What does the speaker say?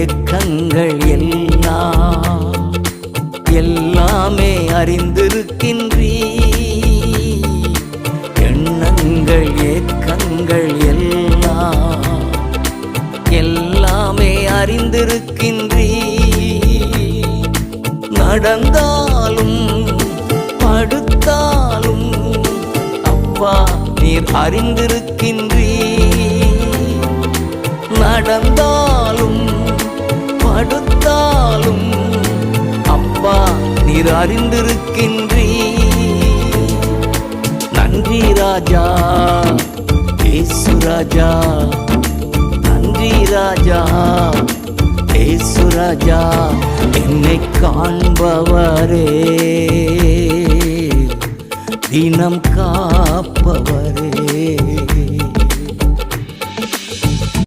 ஏக்கங்கள் எல்லாமே அறிந்திருக்கின்றீ. எண்ணங்கள் ஏக்கங்கள் எல்லாமே அறிந்திருக்கின்றீ. நடந்தாலும் படுத்தாலும் அப்பா நீர் அறிந்திருக்கின்றீ. நடந்தாலும் படுத்தாலும் அப்பா நீர் அறிந்திருக்கின்றீ. நன்றி ராஜா இயேசு ராஜா, நன்றி ராஜா இயேசு ராஜா, என்னை காண்பவரே தினம் காப்பவரே.